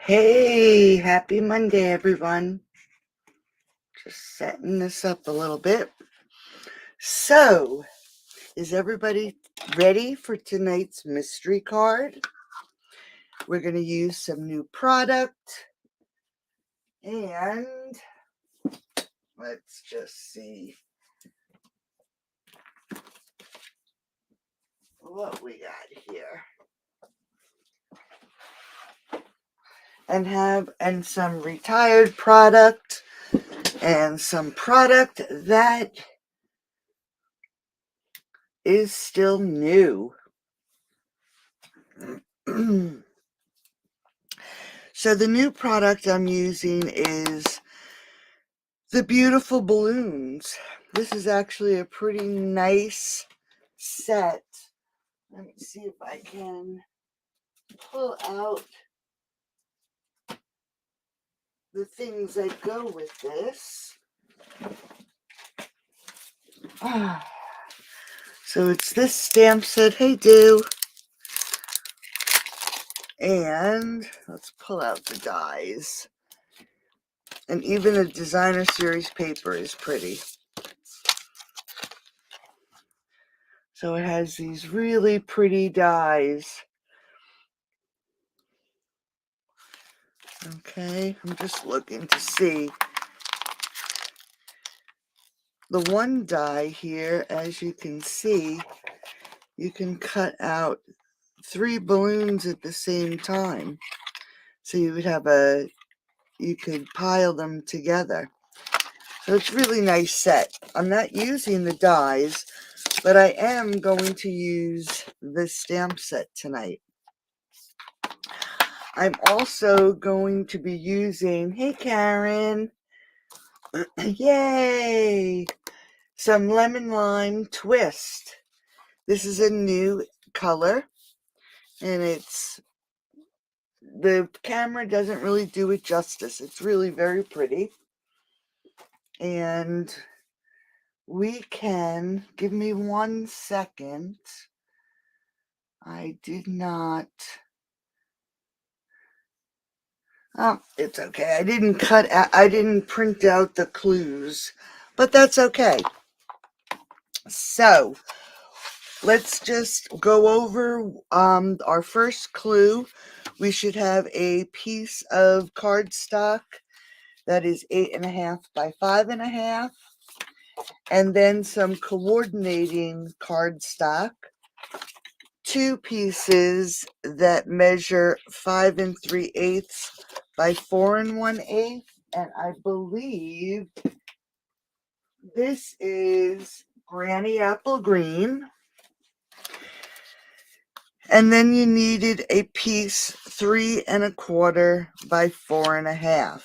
Hey, happy Monday, everyone. Just setting this up a little bit. So, is everybody ready for tonight's mystery card? We're going to use some new product and let's just see what we got here. And some retired product and some product that is still new. So the new product I'm using is the beautiful balloons. This is actually a pretty nice set. Let me see if I can pull out the things that go with this. So it's this stamp set, hey do. And let's pull out the dies. And even the designer series paper is pretty. So it has these really pretty dies. Okay, I'm just looking to see. The one die here, as you can see, you can cut out 3 balloons at the same time. So you could pile them together. So it's a really nice set. I'm not using the dies, but I am going to use this stamp set tonight. I'm also going to be using, hey Karen, yay, some lemon lime twist. This is a new color, and the camera doesn't really do it justice. It's really very pretty. And we can, give me 1 second. I did not, oh, it's okay. I didn't print out the clues, but that's okay. So let's just go over our first clue. We should have a piece of cardstock that is 8.5 by 5.5, and then some coordinating cardstock, 2 pieces that measure 5 3/8 by 4 1/8, and I believe this is Granny Apple Green. And then you needed a piece 3 1/4 by 4 1/2.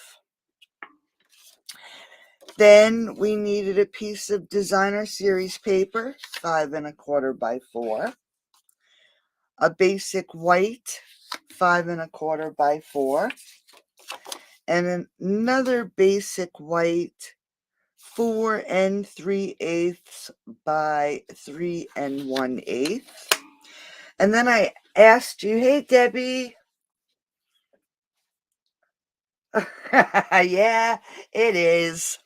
Then we needed a piece of designer series paper, 5 1/4 by 4. A basic white, 5 1/4 by 4. And another basic white, 4 3/8 by 3 1/8. And then I asked you, hey Debbie. Yeah, it is.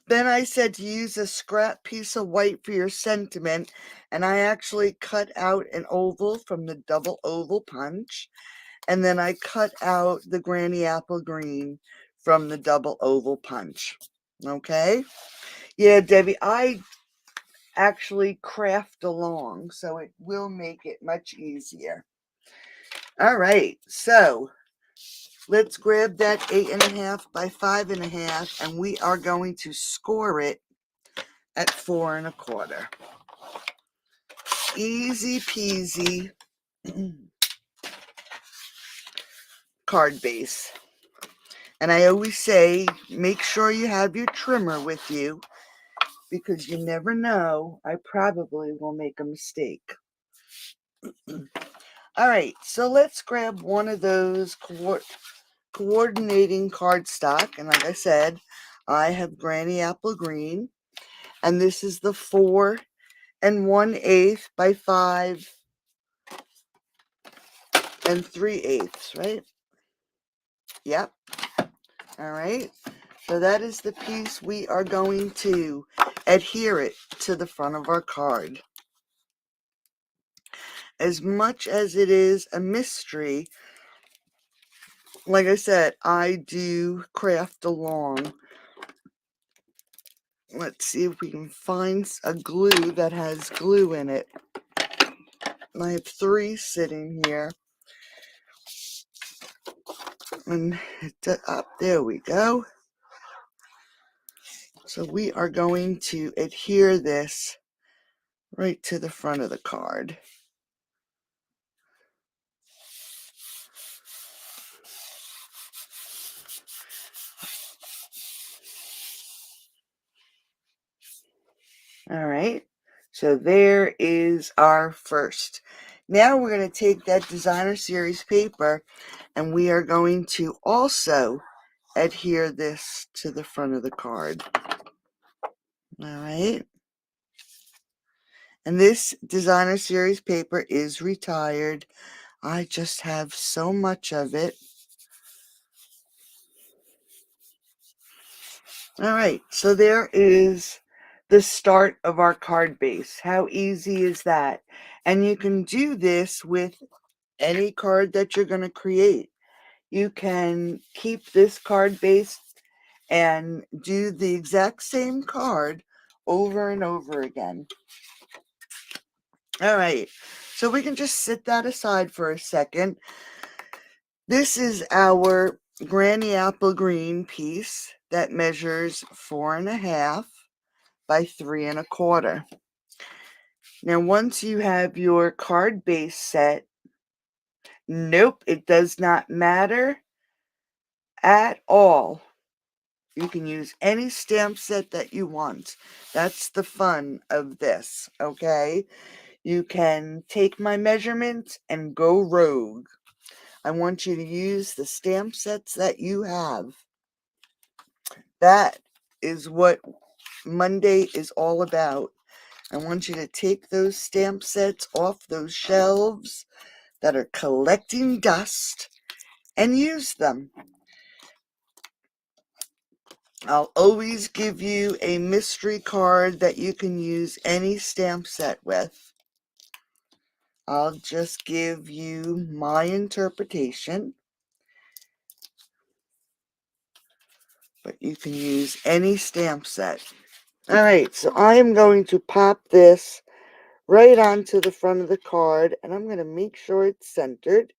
Then I said to use a scrap piece of white for your sentiment, and I actually cut out an oval from the double oval punch, and then I cut out the Granny Apple Green from the double oval punch. Okay? Yeah, Debbie, I actually craft along, so it will make it much easier. All right, so let's grab that 8.5 by 5.5, and we are going to score it at 4 1/4. Easy peasy card base. And I always say, make sure you have your trimmer with you, because you never know, I probably will make a mistake. All right, so let's grab one of those coordinating cardstock. And like I said, I have Granny Apple Green, and this is the 4 1/8 by 5 3/8, right? Yep. All right. So that is the piece we are going to adhere it to the front of our card. As much as it is a mystery, like I said, I do craft along. Let's see if we can find a glue that has glue in it. I have 3 sitting here. And there we go. So we are going to adhere this right to the front of the card. All right, so there is our first. Now we're going to take that designer series paper and we are going to also adhere this to the front of the card. All right. And this designer series paper is retired. I just have so much of it. All right, so there is the start of our card base. How easy is that? And you can do this with any card that you're going to create. You can keep this card base and do the exact same card over and over again. All right, so we can just set that aside for a second. This is our Granny Apple Green piece that measures 4.5 by 3.25. Now, once you have your card base set, nope, it does not matter at all. You can use any stamp set that you want. That's the fun of this, okay? You can take my measurements and go rogue. I want you to use the stamp sets that you have. That is what Monday is all about. I want you to take those stamp sets off those shelves that are collecting dust and use them. I'll always give you a mystery card that you can use any stamp set with. I'll just give you my interpretation. But you can use any stamp set. All right, so I am going to pop this right onto the front of the card, and I'm going to make sure it's centered,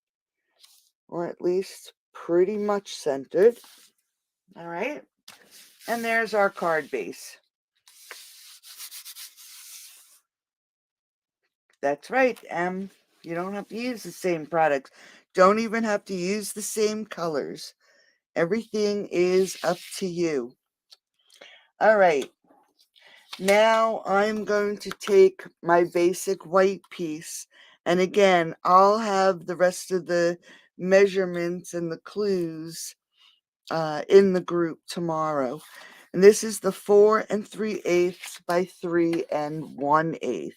or at least pretty much centered. All right, and there's our card base. That's right, you don't have to use the same products. Don't even have to use the same colors. Everything is up to you. All right, now I'm going to take my basic white piece, and again, I'll have the rest of the measurements and the clues in the group tomorrow. And this is the 4 3/8 by 3 1/8.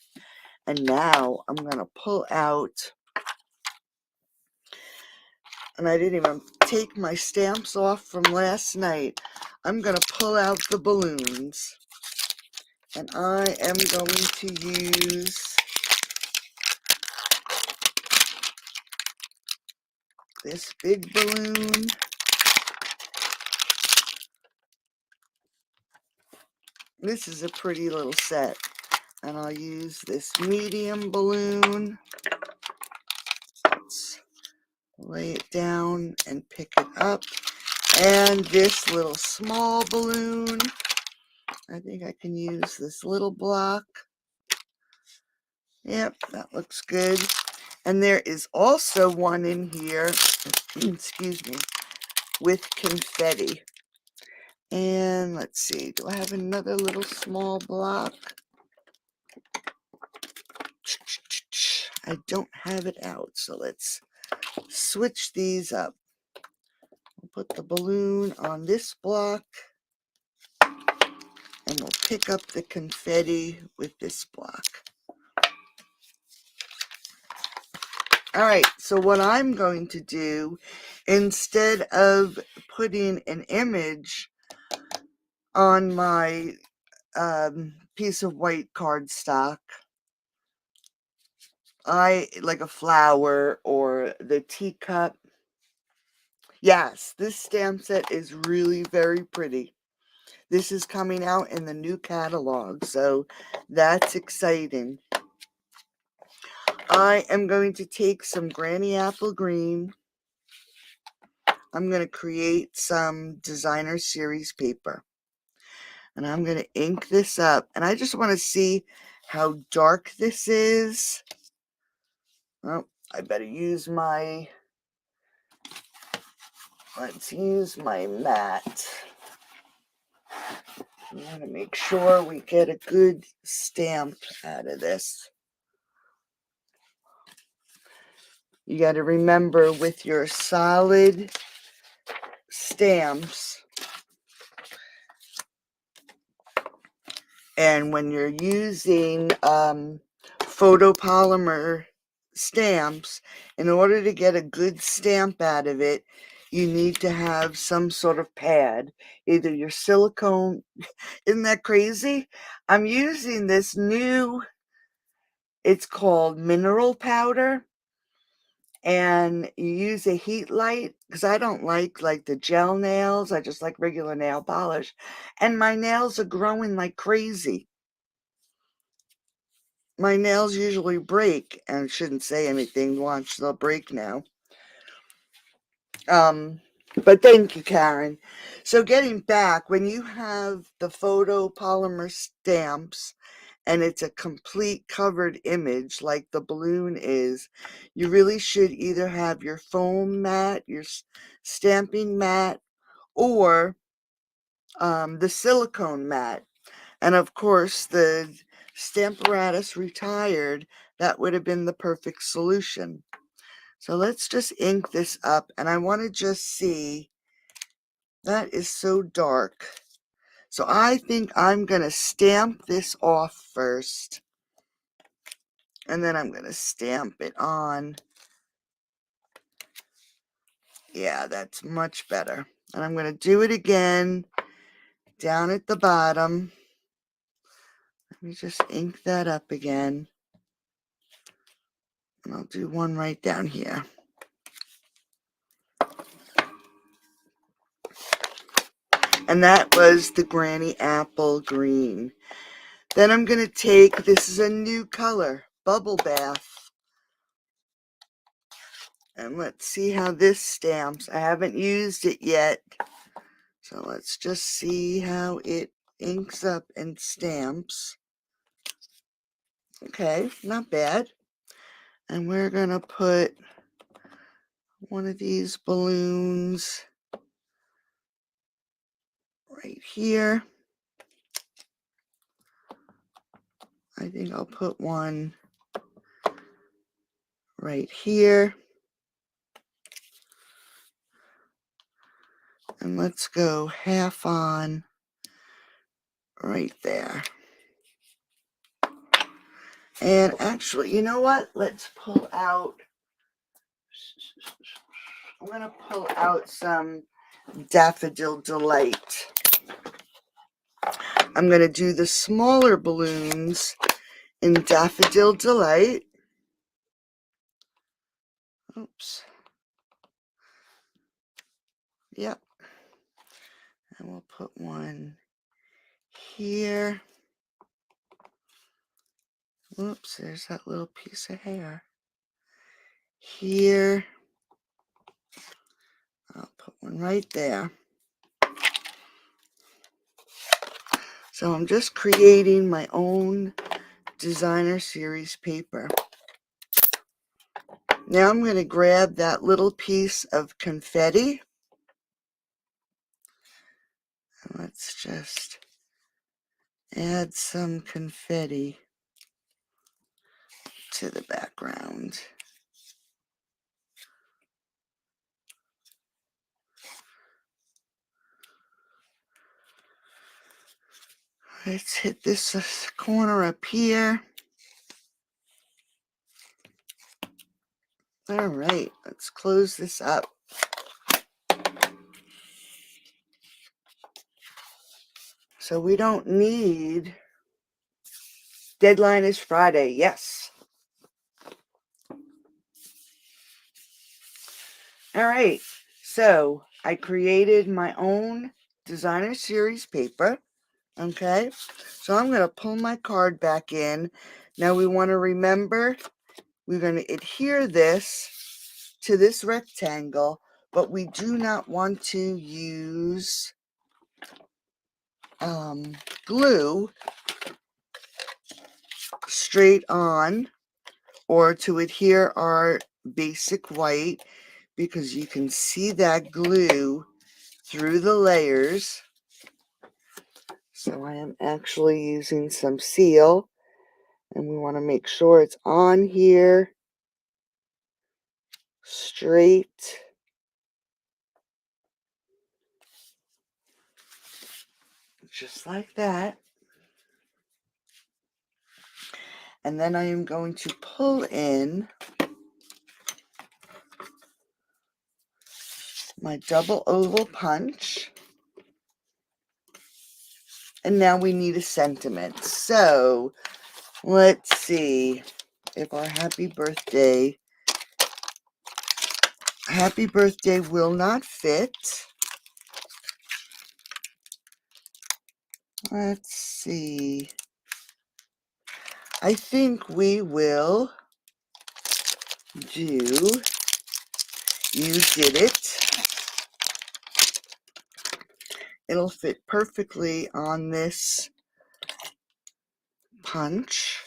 And now I'm going to pull out, and I didn't even take my stamps off from last night. I'm going to pull out the balloons. And I am going to use this big balloon. This is a pretty little set. And I'll use this medium balloon. Let's lay it down and pick it up. And this little small balloon. I think I can use this little block. Yep, that looks good. And there is also one in here, excuse me, with confetti. And let's see, do I have another little small block? I don't have it out, so let's switch these up. We'll put the balloon on this block, and we'll pick up the confetti with this block. All right, so what I'm going to do instead of putting an image on my piece of white cardstock, like a flower or the teacup. Yes, this stamp set is really very pretty. This is coming out in the new catalog, so that's exciting. I am going to take some Granny Apple Green. I'm going to create some designer series paper. And I'm going to ink this up. And I just want to see how dark this is. Oh, I better use my, let's use my mat. I want to make sure we get a good stamp out of this. You got to remember with your solid stamps, and when you're using photopolymer stamps, in order to get a good stamp out of it, you need to have some sort of pad, either your silicone. Isn't that crazy? I'm using this new, it's called mineral powder, and you use a heat light, because I don't like the gel nails. I just like regular nail polish, and my nails are growing like crazy. My nails usually break, and I shouldn't say anything. Watch, they'll break now. But thank you, Karen. So getting back, when you have the photopolymer stamps and it's a complete covered image like the balloon is, you really should either have your foam mat, your stamping mat, or the silicone mat. And of course, the Stamparatus Retired, that would have been the perfect solution. So let's just ink this up, and I want to just see, that is so dark. So I think I'm going to stamp this off first, and then I'm going to stamp it on. Yeah, that's much better. And I'm going to do it again down at the bottom. Let me just ink that up again. And I'll do one right down here. And that was the Granny Apple Green. Then I'm going to take, this is a new color, Bubble Bath. And let's see how this stamps. I haven't used it yet. So let's just see how it inks up and stamps. Okay, not bad. And we're going to put one of these balloons right here. I think I'll put one right here. And let's go half on right there. And actually, you know what? Let's pull out, I'm going to pull out some Daffodil Delight. I'm going to do the smaller balloons in Daffodil Delight. Oops. Yep. And we'll put one here. Oops, there's that little piece of hair. Here. I'll put one right there. So I'm just creating my own designer series paper. Now I'm going to grab that little piece of confetti. And let's just add some confetti to the background. Let's hit this corner up here. All right, let's close this up. So we don't need, deadline is Friday, yes. All right, so I created my own designer series paper. Okay, so I'm going to pull my card back in. Now we want to remember, we're going to adhere this to this rectangle, but we do not want to use glue straight on or to adhere our basic white, because you can see that glue through the layers. So I am actually using some seal, and we want to make sure it's on here straight. Just like that. And then I am going to pull in my double oval punch. And now we need a sentiment. So let's see if our happy birthday will not fit. Let's see. I think we will do You Did It. It'll fit perfectly on this punch.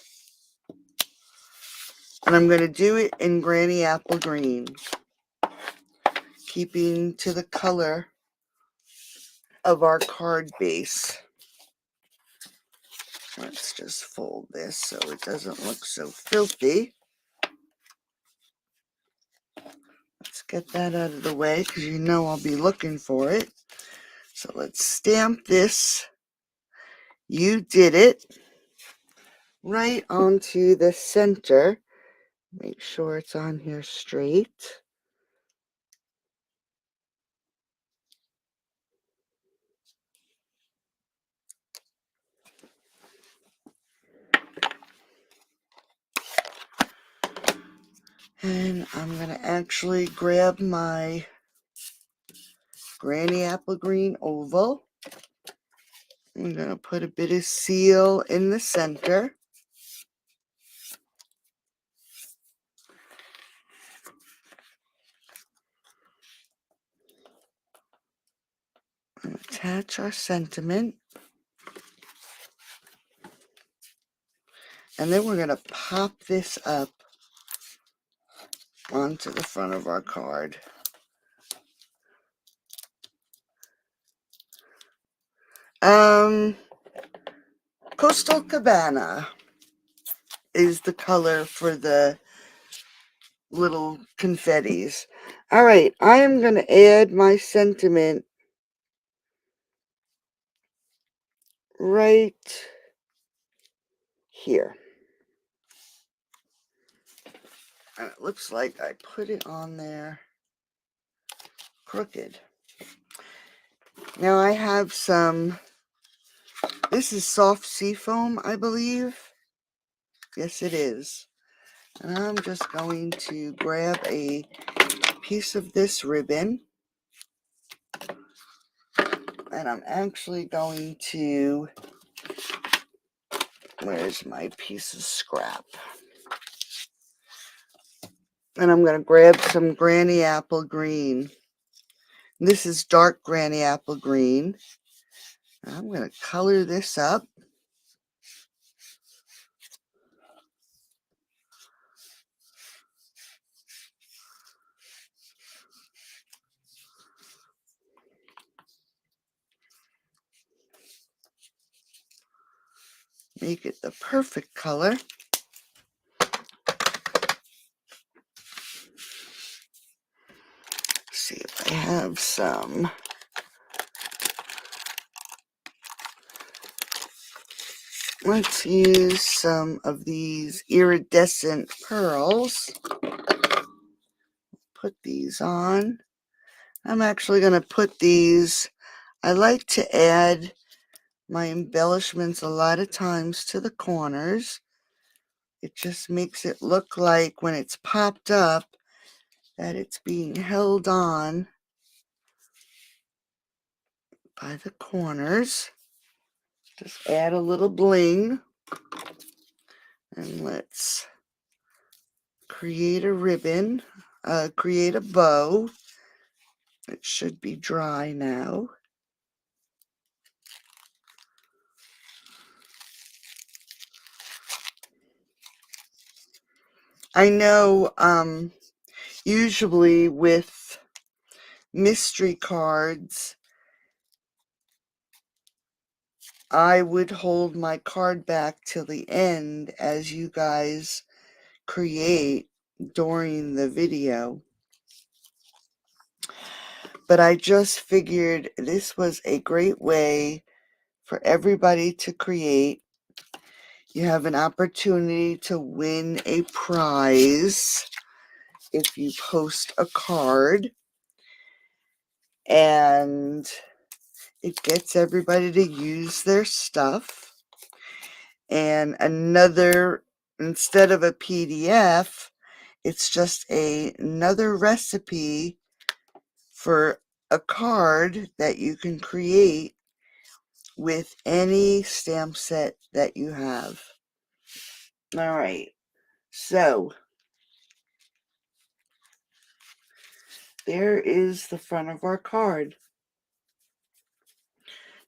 And I'm going to do it in Granny Apple Green, keeping to the color of our card base. Let's just fold this so it doesn't look so filthy. Let's get that out of the way, because you know I'll be looking for it. So let's stamp this You Did It right onto the center. Make sure it's on here straight. And I'm going to actually grab my Granny Apple Green oval. I'm going to put a bit of seal in the center. And attach our sentiment. And then we're going to pop this up onto the front of our card. Coastal Cabana is the color for the little confettis. All right, I am going to add my sentiment right here. And it looks like I put it on there crooked. Now I have some, this is soft seafoam, I believe. Yes, it is. And I'm just going to grab a piece of this ribbon. And I'm actually going to, where's my piece of scrap? And I'm going to grab some Granny Apple Green. This is dark Granny Apple Green. I'm going to color this up. Make it the perfect color. See if I have some. Let's use some of these iridescent pearls. Put these on. I'm actually going to put these, I like to add my embellishments a lot of times to the corners. It just makes it look like when it's popped up that it's being held on by the corners. Just add a little bling. And let's create a ribbon, create a bow. It should be dry now. I know usually with mystery cards, I would hold my card back till the end as you guys create during the video. But I just figured this was a great way for everybody to create. You have an opportunity to win a prize if you post a card. And it gets everybody to use their stuff. And instead of a PDF, it's just another recipe for a card that you can create with any stamp set that you have. All right, so there is the front of our card.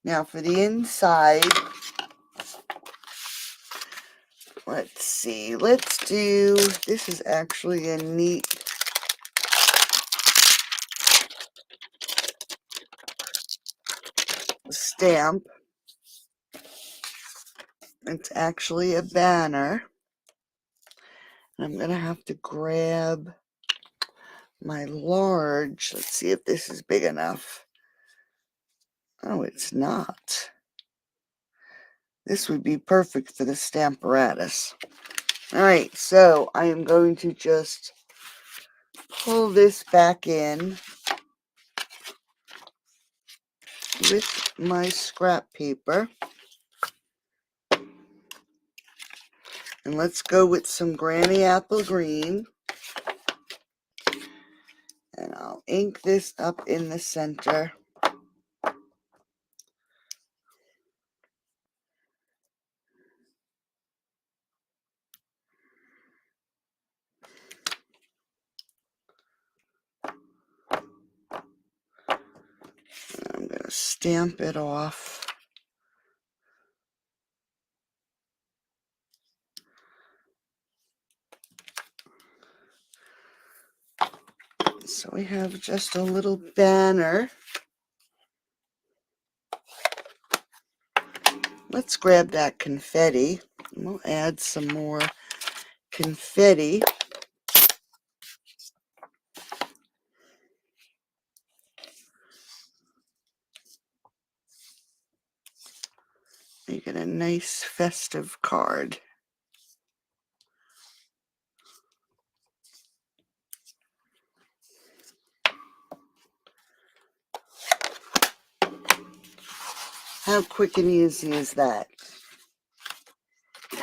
Now for the inside, let's see, this is actually a neat stamp. It's actually a banner. I'm going to have to grab my large. Let's see if this is big enough. Oh, it's not. This would be perfect for the Stamparatus. All right, so I am going to just pull this back in with my scrap paper. And let's go with some Granny Apple Green. And I'll ink this up in the center. I'm going to stamp it off. So we have just a little banner. Let's grab that confetti. We'll add some more confetti. Make it a nice festive card. How quick and easy is that? You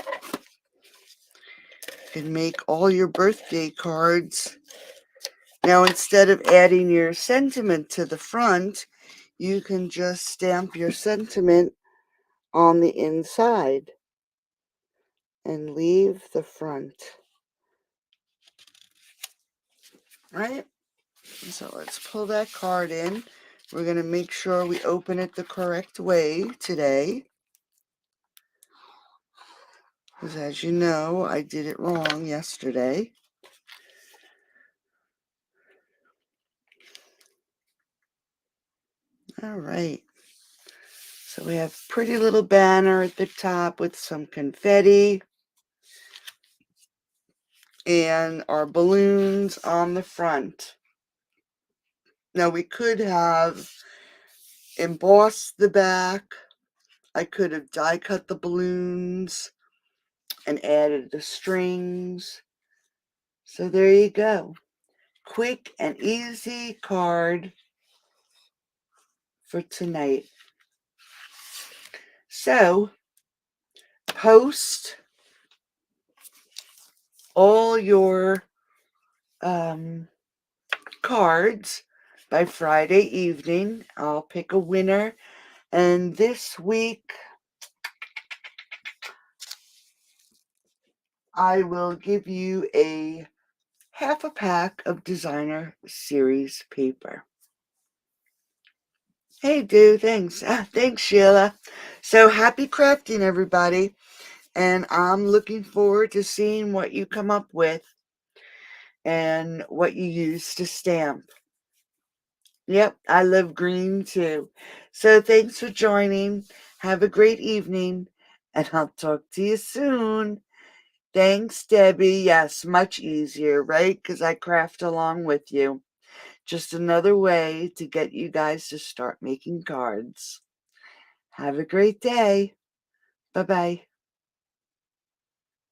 can make all your birthday cards. Now, instead of adding your sentiment to the front, you can just stamp your sentiment on the inside and leave the front. Right? So let's pull that card in. We're going to make sure we open it the correct way today. Because as you know, I did it wrong yesterday. All right. So we have a pretty little banner at the top with some confetti. And our balloons on the front. Now we could have embossed the back. I could have die cut the balloons and added the strings. So there you go. Quick and easy card for tonight. So post all your cards by Friday evening. I'll pick a winner. And this week, I will give you a half a pack of designer series paper. Hey, dude, thanks. Thanks, Sheila. So happy crafting, everybody. And I'm looking forward to seeing what you come up with and what you use to stamp. Yep, I love green too. So thanks for joining. Have a great evening, and I'll talk to you soon. Thanks, Debbie. Yes, much easier, right? Because I craft along with you. Just another way to get you guys to start making cards. Have a great day. Bye bye.